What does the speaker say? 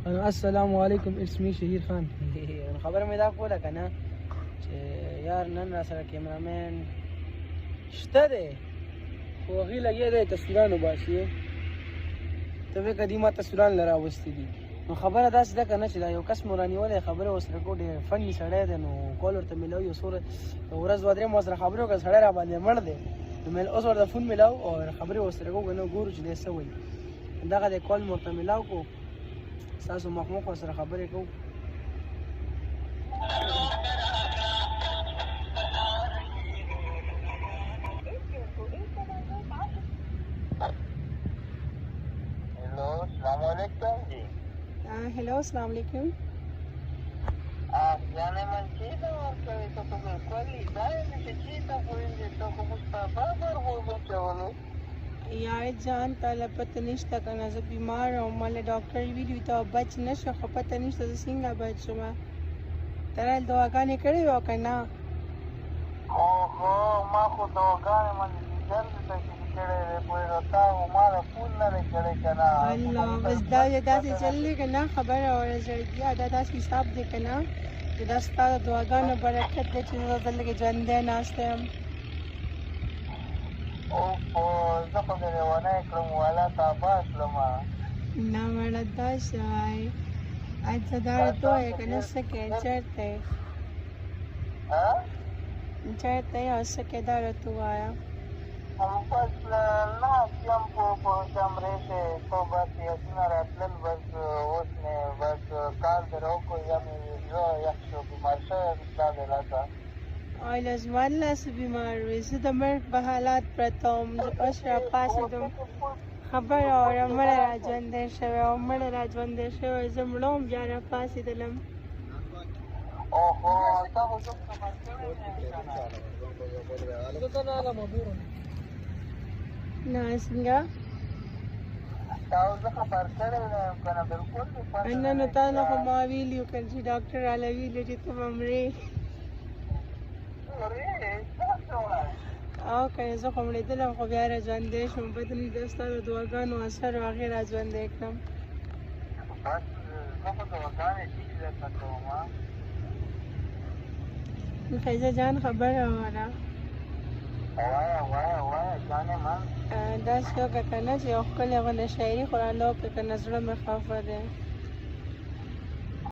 السلام علیکم اټس می شهیر خان. خبره مې دا کوله که نه چې یار نن را سره کیمرامین شته دی خو هغې لګیا دی تصویران وباسي ته وایې که دې ما تصویران له راوستي دي نو خبره داسې ده که نه چې دا یو کس مو رانیولی خبرې ورسره کوو ډېر فني سړی دی نو کال ورته میلاو یو څو ورځ دوه درې مو ورسره خبرې وکړه سړی را باندې مړ دی نو اوس ورته فون میلاو او خبرې ورسره کوو که نه ګورو چې دی څه وایي دغه دی کال مو ورته میلاو کړو ستاسو مخامخ ورسره خبرې کوو हेलो अस्सलाम वालेकुम जाने मन चीता और कभी तो तुम्हें कोई दाए में चीता कोई तो को मुस्तफा पर वो चवलो यार जान ताला पता नشته کنه زه بیمار یم مال ډاکټر ویلي ته بچ نشه خو پته نشته زه څنګه بچم ترال دواګانې کړې و کنه اوهو ما خو دواګانې من جلد ته کړې په راته ما را پول نه کړې کنه الله بس دا داسې چلې کنه خبره اورځي دا داسې حساب دی کنه چې دا ستاسو دواګانو برکت دې چې زه دلته ژوندې ناشته یم او زه خو دې ونه کړم ولا تاباس لما نه مړه دا شای اته دا ته کنه سکه چرته ها چرته یا سکه دا ته وایا हम बस ना हम को कमरे से तो बस यकीन रतल बस उसने बस काल दरो को या जो यक्षो बीमार से बता देला था آیلز والله سه بیمار وي زه د مرګ په حالات پرته وم زه اوس را پاڅېدم خبره اوره مړه را ژوندی شوی او مړه را ژوندی شوی زه مړه وم بیا را پاڅېدلم اوهو تا خو نه څنګه تاسو خبر کړی یم کنه بالکل نه نو تا نه خو ما ویلي وو کنه چې ډاکټر راله ویلي چې ته به مرې او کنه زه خو مړېدلم خو بیا را ژوندی شوم پته نه ده ستا د دعاګانو اثر و هغې را ژوندی کړم بس زه خو دعاګانې ټیک درته کوم فیضه جان خبره وره وایه جانې من داسې وکړه که نه چې یو ښکلې غونډه شاعري خو راله وکړه که نه زړه مې خفه دی